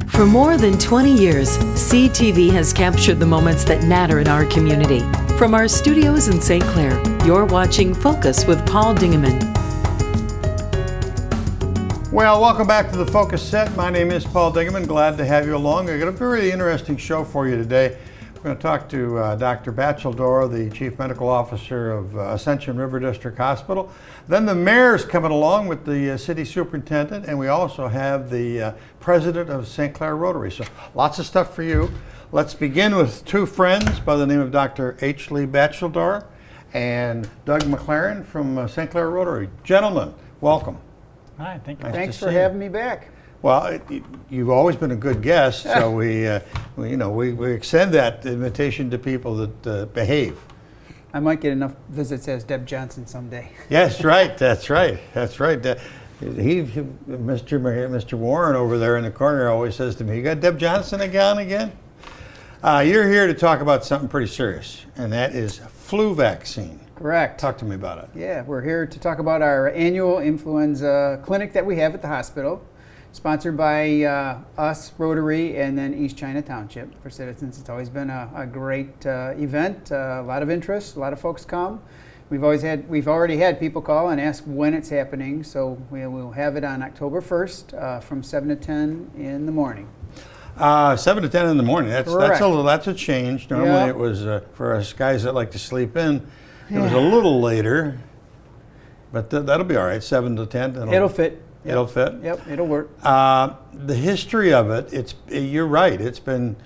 For more than 20 years, CTV has captured the moments that matter in our community. From our studios in St. Clair, you're watching Focus with Paul Dingeman. Well, welcome back to the Focus Set. My name is Paul Dingeman. Glad to have you along. I've got a very interesting show for you today. We're going to talk to Dr. Bacheldor, the Chief Medical Officer of Ascension River District Hospital. Then the mayor's coming along with the City Superintendent, and we also have the President of St. Clair Rotary. So lots of stuff for you. Let's begin with two friends by the name of Dr. H. Lee Bacheldor and Doug McLaren from St. Clair Rotary. Gentlemen, welcome. Hi, thank you. Nice Thanks to for see having you. me back. Well, you've always been a good guest, so we extend that invitation to people that behave. I might get enough visits as Deb Johnson someday. Yes, right. That's right. That's right. Mr. Warren over there in the corner always says to me, "You got Deb Johnson again?" You're here to talk about something pretty serious, and that is flu vaccine. Correct. Talk to me about it. Yeah, we're here to talk about our annual influenza clinic that we have at the hospital, sponsored by us, Rotary, and then East China Township for citizens. It's always been a great event, a lot of interest, a lot of folks come. We've already had people call and ask when it's happening, so we'll have it on October 1st from 7 to 10 in the morning. 7 to 10 in the morning. That's a change. Normally Yeah. it was for us guys that like to sleep in. It was a little later, but that'll be all right. 7 to 10. It'll fit. It'll fit. Yep, it'll work. The history of it, you're right. It's been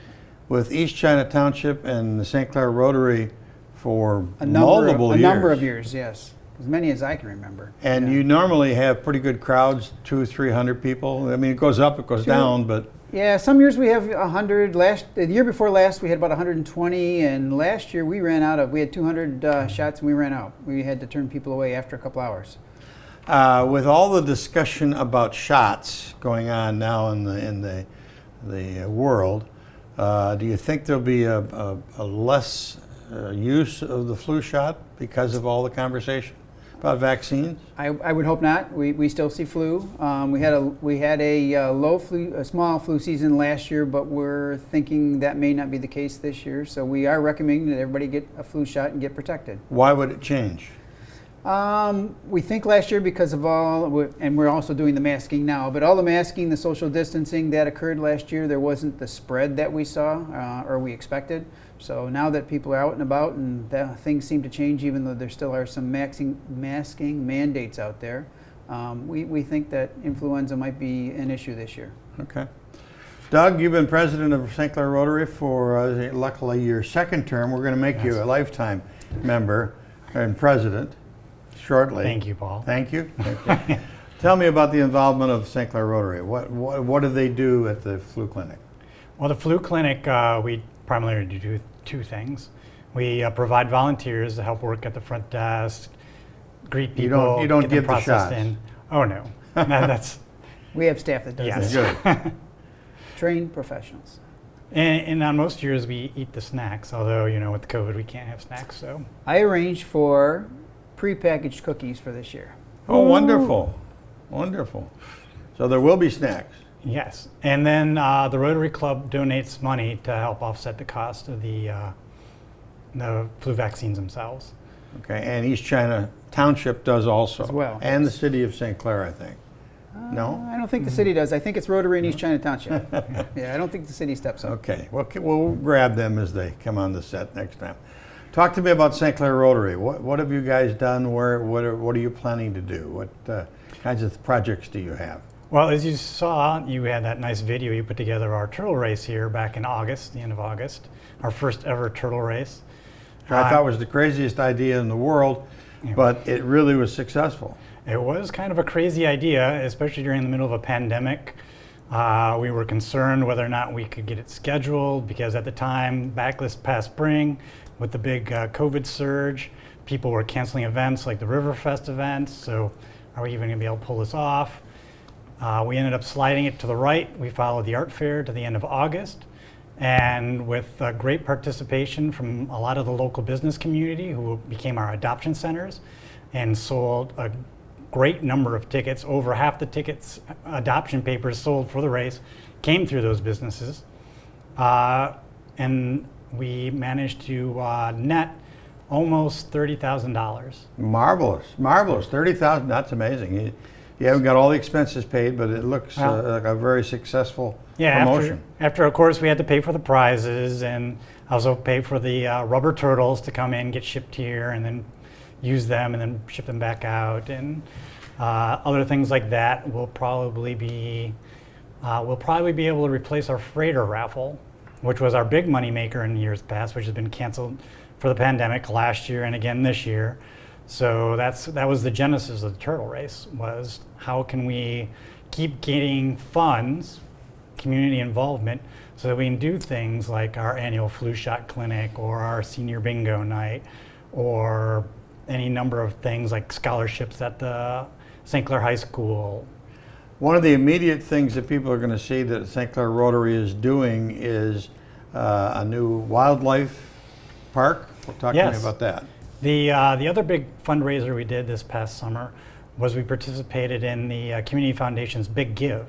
with East China Township and the St. Clair Rotary for multiple years. A number of years, yes. As many as I can remember. And you normally have pretty good crowds, 200 or 300 people. I mean, it goes up, it goes down, but... Yeah, some years we have 100. The year before last, we had about 120, and last year we had 200 shots and we ran out. We had to turn people away after a couple hours. With all the discussion about shots going on now in the world, do you think there'll be a less use of the flu shot because of all the conversation about vaccines? I would hope not. We still see flu. We had a small flu season last year, but we're thinking that may not be the case this year. So we are recommending that everybody get a flu shot and get protected. Why would it change? We think last year because of and we're also doing the masking now, but all the masking, the social distancing that occurred last year, there wasn't the spread that we saw or we expected. So now that people are out and about and things seem to change, even though there still are some masking mandates out there, we think that influenza might be an issue this year. Okay. Doug, you've been president of St. Clair Rotary for luckily your second term. We're going to make you a lifetime member and president shortly. Thank you, Paul. Thank you. Thank you. Tell me about the involvement of St. Clair Rotary. What do they do at the flu clinic? Well, the flu clinic, we primarily do two things. We provide volunteers to help work at the front desk, greet people. You don't get give them the shots. processed in. Oh no, that's We have staff that does yes. that. Trained professionals. And on most years we eat the snacks. Although with COVID we can't have snacks. So I arranged for prepackaged cookies for this year. Oh, wonderful, wonderful. So there will be snacks. yes, and then the Rotary Club donates money to help offset the cost of the flu vaccines themselves. Okay, and East China Township does also. As well, And yes. the city of St. Clair, I think. No? I don't think the city does. I think it's Rotary in East China Township. Yeah, I don't think the city steps up. Okay, we'll grab them as they come on the set next time. Talk to me about St. Clair Rotary. What have you guys done? What are you planning to do? What kinds of projects do you have? Well, as you saw, you had that nice video you put together our turtle race here back in August, the end of August, our first ever turtle race. I thought it was the craziest idea in the world, but it really was successful. It was kind of a crazy idea, especially during the middle of a pandemic. We were concerned whether or not we could get it scheduled because at the time, back this past spring, with the big COVID surge, people were canceling events like the Riverfest events, so are we even going to be able to pull this off? We ended up sliding it to the right. We followed the art fair to the end of August. And with great participation from a lot of the local business community who became our adoption centers and sold a great number of tickets, over half the tickets, adoption papers sold for the race came through those businesses. And we managed to net almost $30,000. Marvelous, marvelous. 30,000. That's amazing. You haven't got all the expenses paid, but it looks like a very successful promotion. After, of course, we had to pay for the prizes and also pay for the rubber turtles to come in, get shipped here, and then use them and then ship them back out, and other things like that. We'll probably be able to replace our freighter raffle, which was our big money maker in years past, which has been canceled for the pandemic last year and again this year. So that was the genesis of the turtle race, was how can we keep getting funds, community involvement, so that we can do things like our annual flu shot clinic or our senior bingo night or any number of things like scholarships at the St. Clair High School. One of the immediate things that people are going to see that St. Clair Rotary is doing is a new wildlife park. Talk to me about that. The other big fundraiser we did this past summer was we participated in the Community Foundation's Big Give.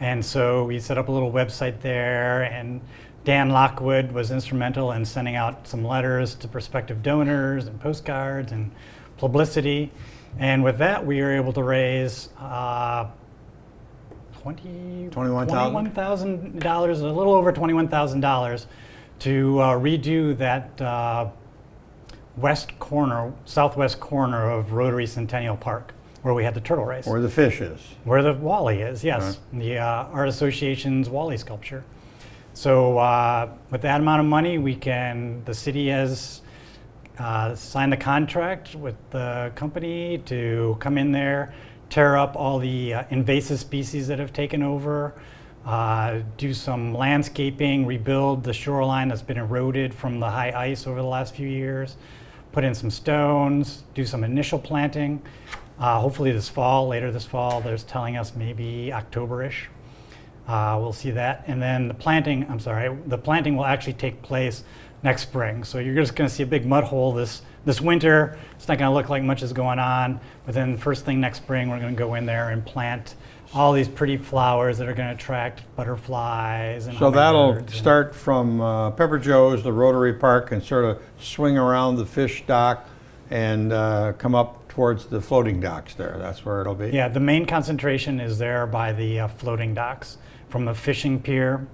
And so we set up a little website there, and Dan Lockwood was instrumental in sending out some letters to prospective donors and postcards and publicity. And with that, we were able to raise $21,000, a little over $21,000 to redo that southwest corner of Rotary Centennial Park, where we had the turtle race. Where the fish is. Where the wally is, yes. Right. The Art Association's wally sculpture. So with that amount of money, the city has signed a contract with the company to come in there, tear up all the invasive species that have taken over, do some landscaping, rebuild the shoreline that's been eroded from the high ice over the last few years, put in some stones, do some initial planting. Hopefully later this fall, they're telling us maybe October-ish. We'll see that. And then the planting will actually take place next spring. So you're just going to see a big mud hole this winter. It's not going to look like much is going on. But then first thing next spring, we're going to go in there and plant all these pretty flowers that are going to attract butterflies. And so that'll start from Pepper Joe's, the Rotary Park, and sort of swing around the fish dock and come up towards the floating docks there. That's where it'll be. Yeah, the main concentration is there by the floating docks, from the fishing pier,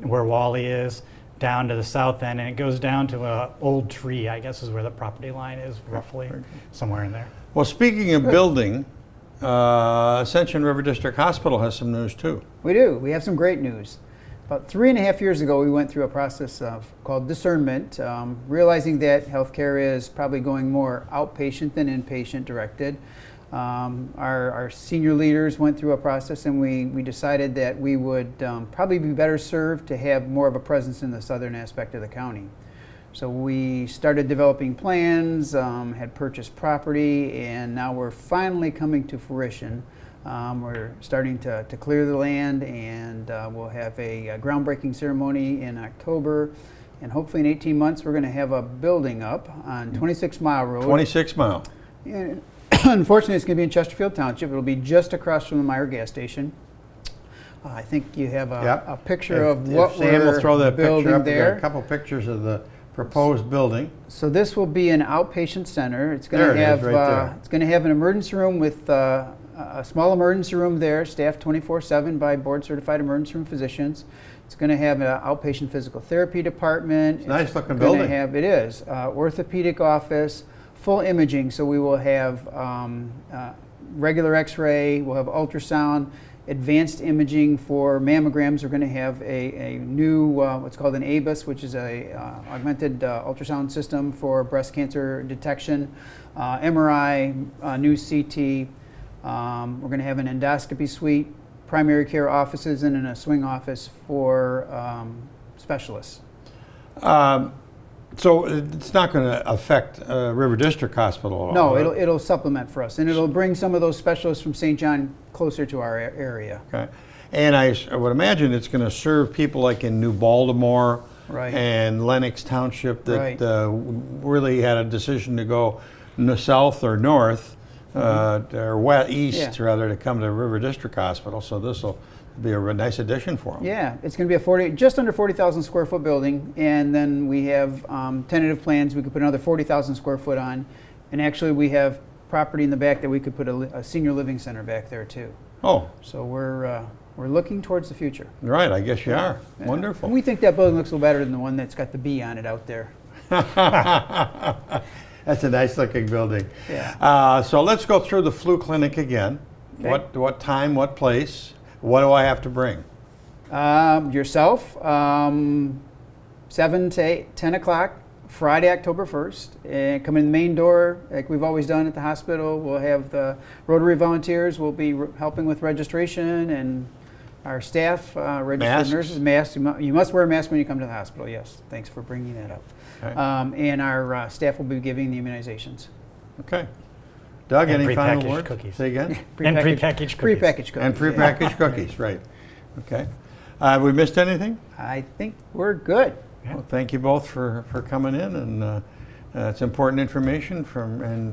where Wally is, down to the south end, and it goes down to an old tree, I guess is where the property line is, roughly, somewhere in there. Well, speaking of building, Ascension River District Hospital has some news too. We do. We have some great news. About 3.5 years ago, we went through a process called discernment, realizing that healthcare is probably going more outpatient than inpatient directed. Our senior leaders went through a process, and we decided that we would probably be better served to have more of a presence in the southern aspect of the county. So we started developing plans, had purchased property, and now we're finally coming to fruition. We're starting to clear the land, and we'll have a groundbreaking ceremony in October. And hopefully in 18 months, we're going to have a building up on 26 Mile Road. 26 Mile. And unfortunately, it's going to be in Chesterfield Township. It'll be just across from the Meyer gas station. I think you have a picture of what Sam will throw that building picture up. there. We've got a couple pictures of the proposed building. So this will be an outpatient center. It's going to have it's going to have an emergency room with a small emergency room there, staffed 24/7 by board-certified emergency room physicians. It's going to have an outpatient physical therapy department. It's a nice-looking building. It is orthopedic office, full imaging. So we will have regular X-ray. We'll have ultrasound. Advanced imaging for mammograms. We're going to have a new what's called an ABUS, which is a augmented ultrasound system for breast cancer detection, MRI, new CT. We're going to have an endoscopy suite, primary care offices, and then a swing office for specialists. So it's not going to affect River District Hospital at all? No, it'll supplement for us, and it'll bring some of those specialists from St. John closer to our area. Okay, and I would imagine it's going to serve people like in New Baltimore and Lenox Township that really had a decision to go south or north or east rather to come to River District Hospital. So this It'd be a nice addition for them. Yeah, it's going to be just under 40,000 square foot building, and then we have tentative plans. We could put another 40,000 square foot on, and actually we have property in the back that we could put a senior living center back there too. Oh, So we're looking towards the future. right. I guess you are. Yeah. Wonderful. And we think that building looks a little better than the one that's got the B on it out there. That's a nice looking building. Yeah. So let's go through the flu clinic again. Okay. What time, what place? What do I have to bring? Yourself, 7 to 10 o'clock, Friday, October 1st. And come in the main door, like we've always done at the hospital. We'll have the Rotary volunteers will be helping with registration, and our staff, registered Masks? nurses, masks. You must wear a mask when you come to the hospital, yes. Thanks for bringing that up. Okay. And our staff will be giving the immunizations. Okay. Doug, And any final prepackaged words? cookies. Say again? And prepackaged cookies. Prepackaged cookies. And yeah. prepackaged cookies, right. Okay. Have we missed anything? I think we're good. Yeah. Well, thank you both for coming in, and it's important information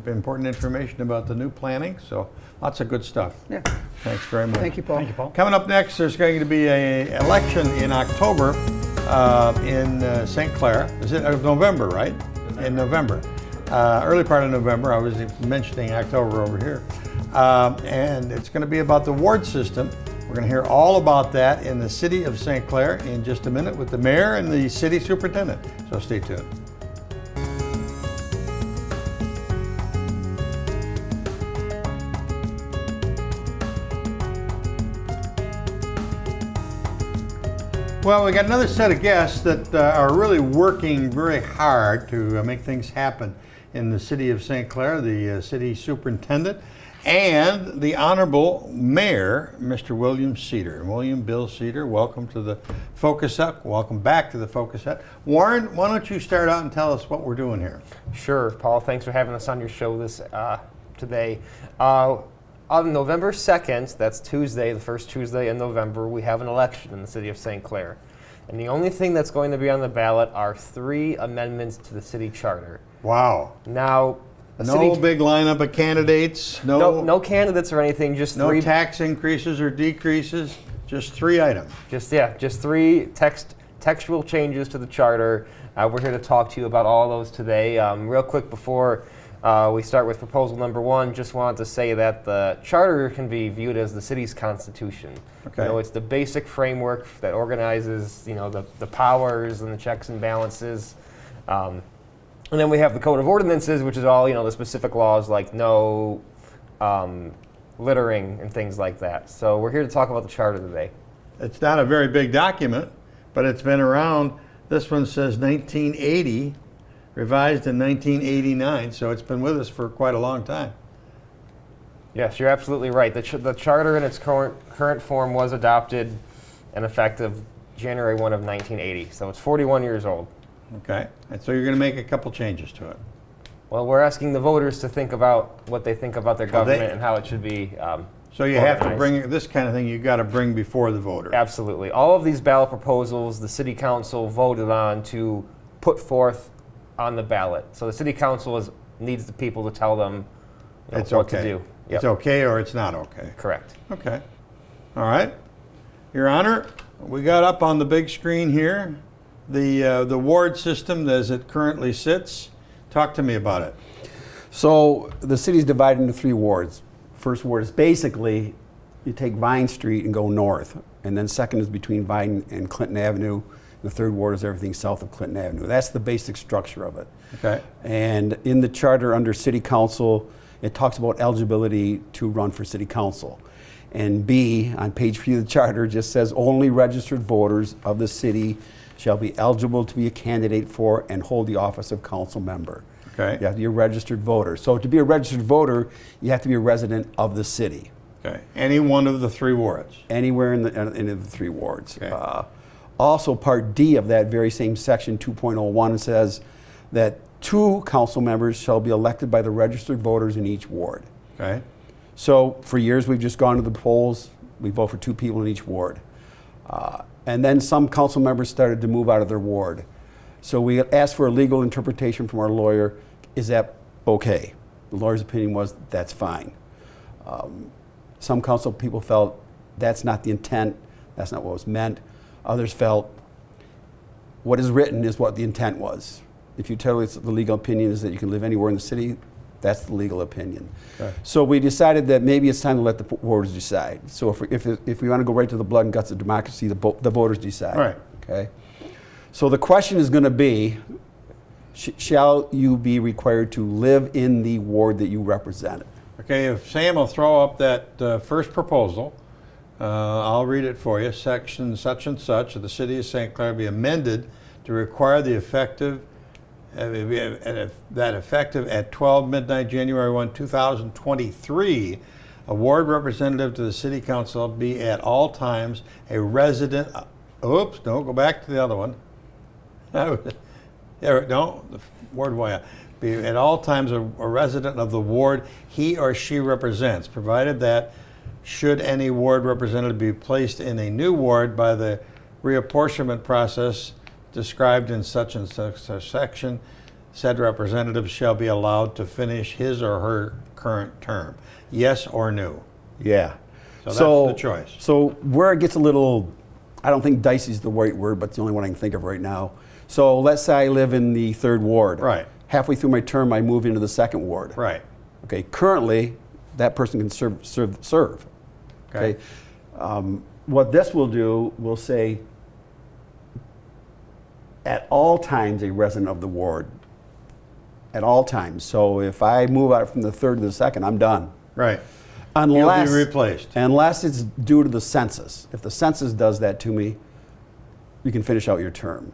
important information about the new planning, so lots of good stuff. Yeah. Thanks very much. Thank you, Paul. Thank you, Paul. Coming up next, there's going to be an election in October in St. Clair. Is it November, right? In November. Early part of November. I was mentioning October over here. And it's going to be about the ward system. We're going to hear all about that in the city of St. Clair in just a minute with the mayor and the city superintendent. So stay tuned. Well, we got another set of guests that are really working very hard to make things happen in the city of St. Clair, the city superintendent, and the Honorable Mayor, Mr. William Cedar. William Bill Cedar, welcome to the Focus Up. Welcome back to the Focus Up. Warren, why don't you start out and tell us what we're doing here? Sure, Paul. Thanks for having us on your show today. On November 2nd, that's Tuesday, the first Tuesday in November, we have an election in the city of St. Clair. And the only thing that's going to be on the ballot are 3 amendments to the city charter. Wow. Now, No big lineup of candidates, no candidates or anything, just no 3 tax increases or decreases, just 3 items. Just 3 textual changes to the charter. We're here to talk to you about all those today. Real quick before we start with proposal number 1, just wanted to say that the charter can be viewed as the city's constitution. Okay. You know, it's the basic framework that organizes, the powers and the checks and balances. And then we have the Code of Ordinances, which is all, the specific laws like no littering and things like that. So we're here to talk about the charter today. It's not a very big document, but it's been around. This one says 1980, revised in 1989, so it's been with us for quite a long time. Yes, you're absolutely right. The charter in its current form was adopted and effective January 1 of 1980, so it's 41 years old. Okay, and so you're going to make a couple changes to it. Well, we're asking the voters to think about what they think about their government and how it should be So you have to organized. bring this kind of thing. You got to bring before the voter. Absolutely. All of these ballot proposals, the city council voted on to put forth on the ballot. So the city council needs the people to tell them It's what okay. to do. It's okay or it's not okay. Correct. Okay. All right. Your Honor, we got up on the big screen here the ward system as it currently sits. Talk to me about it. So the city's divided into 3 wards. First ward is basically you take Vine Street and go north, and then second is between Vine and Clinton Avenue. The third ward is everything south of Clinton Avenue. That's the basic structure of it. Okay. And in the charter under city council, it talks about eligibility to run for city council. And B, on page 3 of the charter, just says only registered voters of the city shall be eligible to be a candidate for and hold the office of council member. Okay. You have to be a registered voter. So to be a registered voter, you have to be a resident of the city. Okay. Any one of the 3 wards. Anywhere in the 3 wards. Okay. Also, Part D of that very same section 2.01 says that 2 council members shall be elected by the registered voters in each ward. Okay. So for years, we've just gone to the polls. We vote for 2 people in each ward. And then some council members started to move out of their ward. So we asked for a legal interpretation from our lawyer. Is that okay? The lawyer's opinion was that's fine. Some council people felt that's not the intent. that's not what was meant. Others felt what is written is what the intent was. If you tell us the legal opinion is that you can live anywhere in the city, that's the legal opinion. Okay. So we decided that maybe it's time to let the voters decide. So if we want to go right to the blood and guts of democracy, the voters decide. Right. Okay. So the question is going to be, shall you be required to live in the ward that you represent? Okay, if Sam will throw up that first proposal, I'll read it for you. Section such and such of the City of St. Clair be amended to require the effective that effective at 12 midnight January 1, 2023, a ward representative to the City Council be at all times a resident. Oops! Don't go back to the other one. There, no, the ward boy. Be at all times a resident of the ward he or she represents, provided that should any ward representative be placed in a new ward by the reapportionment process described in such and such a section, said representative shall be allowed to finish his or her current term. Yes or no? Yeah. So that's the choice. So where it gets a little, I don't think dicey is the right word, but it's the only one I can think of right now. So let's say I live in the 3rd ward. Right. Halfway through my term, I move into the 2nd ward. Right. Okay. Currently, that person can serve. Okay. What this will do, will say, at all times a resident of the ward. At all times. So if I move out from the 3rd to the 2nd, I'm done. Right. Unless You'll be replaced. Unless it's due to the census. If the census does that to me, you can finish out your term.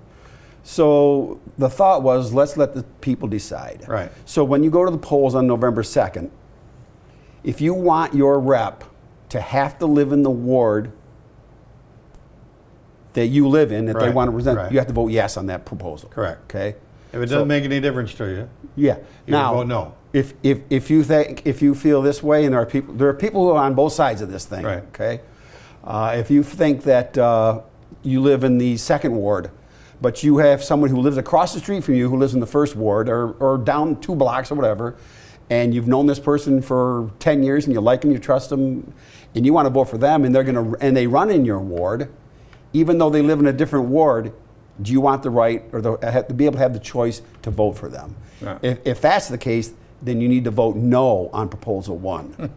So the thought was, let's let the people decide. Right. So when you go to the polls on November 2nd, if you want your rep to have to live in the ward that you live in, that they Right, want to present, right. you have to vote yes on that proposal. Correct. Okay? If it doesn't make any difference to you, Yeah. you Now, vote no. if you feel this way, and there are people who are on both sides of this thing. Right. Okay. If you think that you live in the 2nd ward, but you have someone who lives across the street from you who lives in the 1st ward, or down 2 blocks or whatever, and you've known this person for 10 years and you like them, you trust them, and you want to vote for them, and they run in your ward, even though they live in a different ward, do you want the right or to be able to have the choice to vote for them? Yeah. If that's the case, then you need to vote no on proposal 1.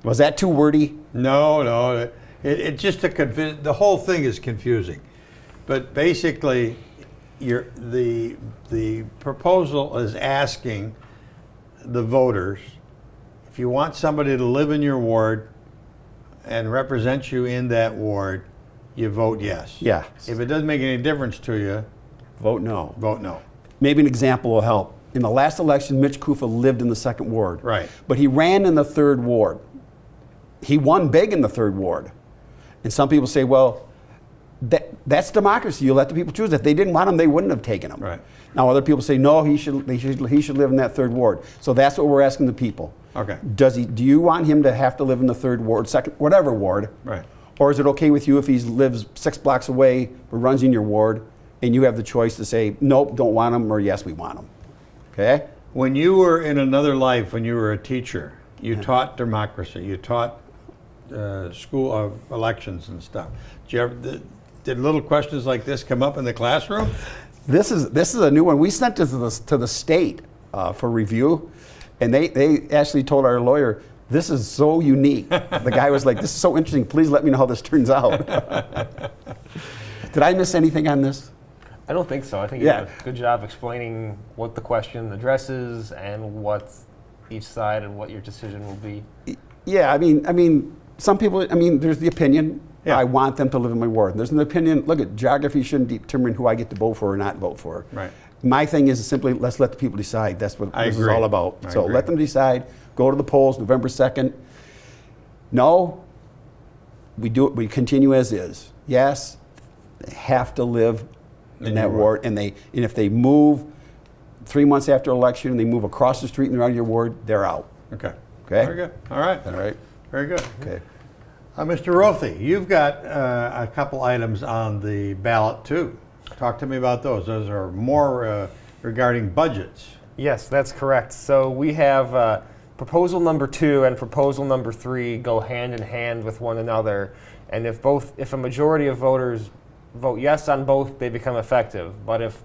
Was that too wordy? No. It just the whole thing is confusing. But basically, the proposal is asking the voters, if you want somebody to live in your ward and represent you in that ward, you vote yes. Yeah. If it doesn't make any difference to you, Vote no. vote no. Maybe an example will help. In the last election, Mitch Kufa lived in the 2nd ward. Right. But he ran in the 3rd ward. He won big in the 3rd ward. And some people say, well, that's democracy. You let the people choose. If they didn't want him, they wouldn't have taken him. Right. Now other people say, no, he should live in that 3rd ward. So that's what we're asking the people. Okay. Do you want him to have to live in the 3rd ward, 2nd, whatever ward? Right. Or is it okay with you if he lives 6 blocks away but runs in your ward, and you have the choice to say, nope, don't want him, or yes, we want him? Okay? When you were in another life, when you were a teacher, you taught democracy. You taught school elections and stuff. Did little questions like this come up in the classroom? This is a new one. We sent this to the state for review, and they actually told our lawyer, this is so unique. The guy was like, this is so interesting. Please let me know how this turns out. Did I miss anything on this? I don't think so. I think you did a good job explaining what the question addresses and what each side and what your decision will be. Yeah, I mean, some people, there's the opinion. Yeah. I want them to live in my ward. There's an opinion, look, at geography shouldn't determine who I get to vote for or not vote for. Right. My thing is simply, let's let the people decide. That's what this is agree. all about. I So agree. let them decide. Go to the polls November 2nd. No, we continue as is. Yes, they have to live in that ward. And if they move 3 months after election and they move across the street and they're out of your ward, they're out. Okay. Okay? Very good. All right. All right? Very good. Okay. Mr. Rothe, you've got a couple items on the ballot too. Talk to me about those. Those are more regarding budgets. Yes, that's correct. So we have proposal number 2 and proposal number 3 go hand in hand with one another. And if a majority of voters vote yes on both, they become effective. But if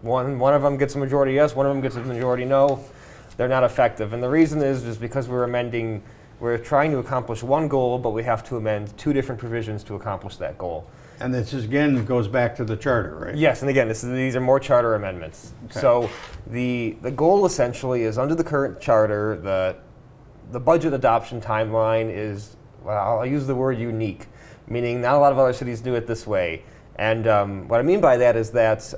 one of them gets a majority yes, one of them gets a majority no, they're not effective. And the reason is because we're trying to accomplish one goal, but we have to amend two different provisions to accomplish that goal. And this is, again, goes back to the charter, right? Yes, and again, these are more charter amendments. Okay. So the goal essentially is under the current charter, the budget adoption timeline is, well, I'll use the word unique, meaning not a lot of other cities do it this way. And what I mean by that is that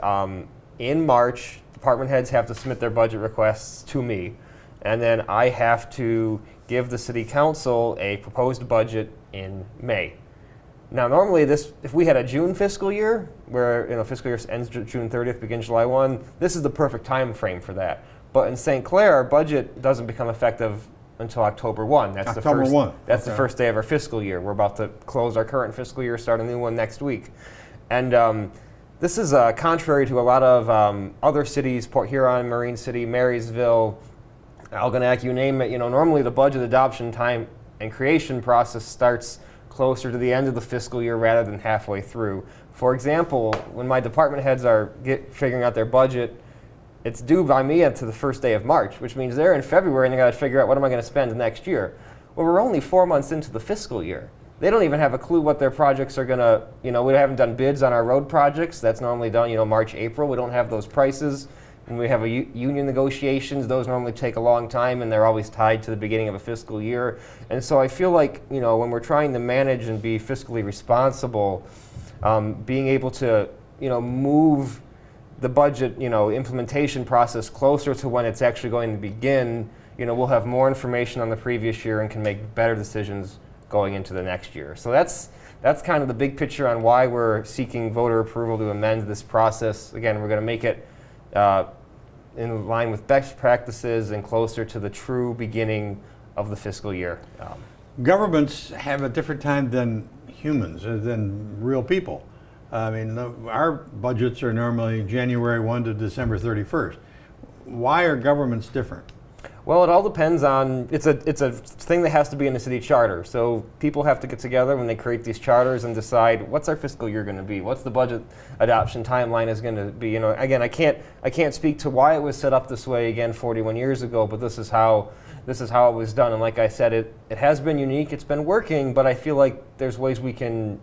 in March, department heads have to submit their budget requests to me, and then I have to give the city council a proposed budget in May. Now, normally if we had a June fiscal year, where fiscal year ends June 30th, begins July 1, this is the perfect time frame for that. But in St. Clair, our budget doesn't become effective until October 1. That's October 1. That's Okay. the first day of our fiscal year. We're about to close our current fiscal year, start a new one next week. And this is contrary to a lot of other cities, Port Huron, Marine City, Marysville, Algonac, you name it. Normally the budget adoption time and creation process starts closer to the end of the fiscal year rather than halfway through. For example, when my department heads are figuring out their budget, it's due by me to the first day of March, which means they're in February and they got to figure out what am I going to spend next year. Well, we're only 4 months into the fiscal year. They don't even have a clue what their projects are going to, we haven't done bids on our road projects. That's normally done, March, April. We don't have those prices. When we have union negotiations, those normally take a long time and they're always tied to the beginning of a fiscal year. And so I feel like, when we're trying to manage and be fiscally responsible, being able to, move the budget, implementation process closer to when it's actually going to begin, we'll have more information on the previous year and can make better decisions going into the next year. So that's kind of the big picture on why we're seeking voter approval to amend this process. Again, we're going to make it in line with best practices and closer to the true beginning of the fiscal year. Governments have a different time than humans, than real people. I mean, our budgets are normally January 1 to December 31st. Why are governments different? Well, it all depends on, it's a thing that has to be in the city charter. So people have to get together when they create these charters and decide what's our fiscal year going to be, what's the budget adoption timeline is going to be. Again, I can't speak to why it was set up this way again 41 years ago, but this is how it was done. And like I said, it has been unique, it's been working, but I feel like there's ways we can,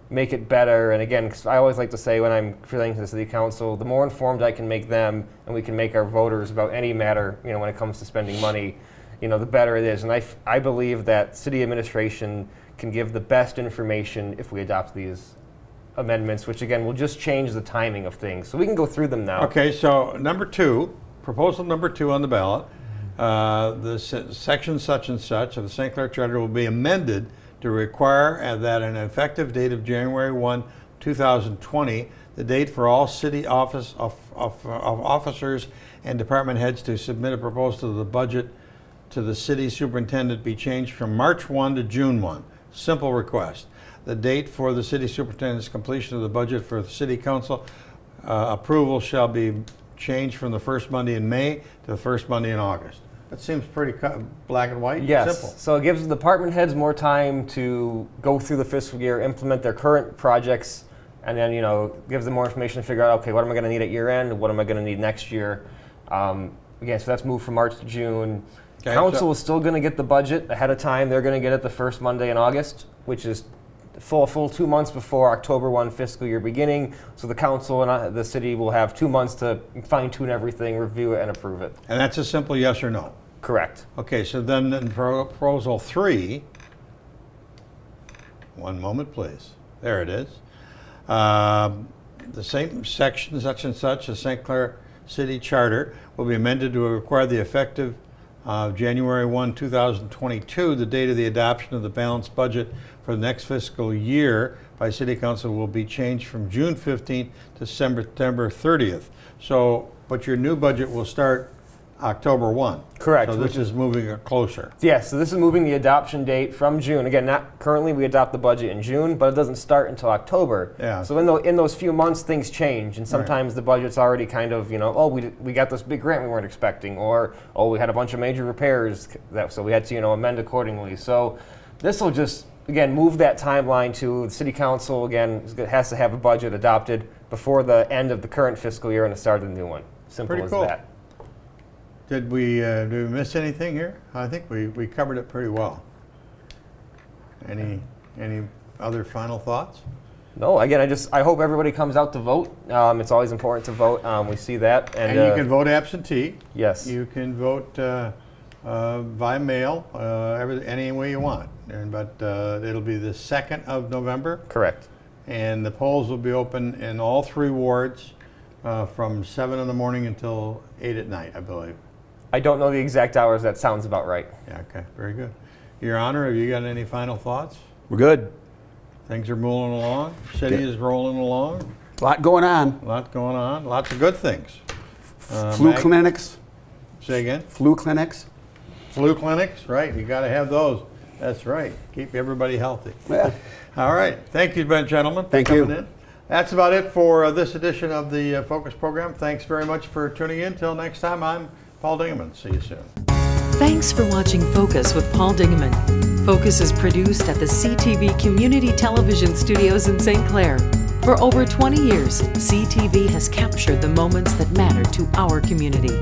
make it better. And again, 'cause I always like to say when I'm presenting to the city council, the more informed I can make them and we can make our voters about any matter, when it comes to spending money, the better it is. And I believe that city administration can give the best information if we adopt these amendments, which again will just change the timing of things. So we can go through them now. Okay, so proposal number 2 on the ballot, the section such and such of the St. Clair Charter will be amended to require that an effective date of January 1, 2020, the date for all city officers and department heads to submit a proposal to the budget to the city superintendent be changed from March 1 to June 1. Simple request. The date for the city superintendent's completion of the budget for the city council approval shall be changed from the first Monday in May to the first Monday in August. That seems pretty black and white. Yes. Simple. So it gives the department heads more time to go through the fiscal year, implement their current projects, and then gives them more information to figure out, okay, what am I going to need at year end? What am I going to need next year? Again, so that's moved from March to June. Okay, Council is still going to get the budget ahead of time. They're going to get it the first Monday in August, which is full 2 months before October 1 fiscal year beginning. So the council and the city will have 2 months to fine tune everything, review it, and approve it. And that's a simple yes or no. Correct. Okay, so then in proposal 3, one moment please, there it is. The same section such and such, the St. Clair City Charter will be amended to require the effective January 1, 2022, the date of the adoption of the balanced budget for the next fiscal year by City Council will be changed from June 15th to September 30th. So, but your new budget will start October 1. Correct. So this is moving it closer. Yes, so this is moving the adoption date from June. Again, not currently we adopt the budget in June, but it doesn't start until October. Yeah. So in those few months, things change, and sometimes the budget's already kind of, we got this big grant we weren't expecting, or we had a bunch of major repairs, so we had to amend accordingly. So this will just again, move that timeline to the city council, again, has to have a budget adopted before the end of the current fiscal year and the start of the new one. Simple Pretty as cool. that. Did we miss anything here? I think we covered it pretty well. Any other final thoughts? No, again, I hope everybody comes out to vote. It's always important to vote. We see that. And you can vote absentee. Yes. You can vote by mail, any way you want. But it'll be the 2nd of November. Correct. And the polls will be open in all 3 wards from 7 in the morning until 8 at night, I believe. I don't know the exact hours. That sounds about right. Yeah, okay, very good. Your Honor, have you got any final thoughts? We're good. Things are moving along. City is rolling along. A lot going on. A lot going on. Lots of good things. Flu Mag- clinics. Say again? Flu clinics. Flu clinics, right? You got to have those. That's right. Keep everybody healthy. Yeah. All right. Thank you, gentlemen. for Thank you. coming in. That's about it for this edition of the Focus program. Thanks very much for tuning in. Till next time, I'm Paul Dingaman. See you soon. Thanks for watching Focus with Paul Dingaman. Focus is produced at the CTV Community Television Studios in St. Clair. For over 20 years, CTV has captured the moments that matter to our community.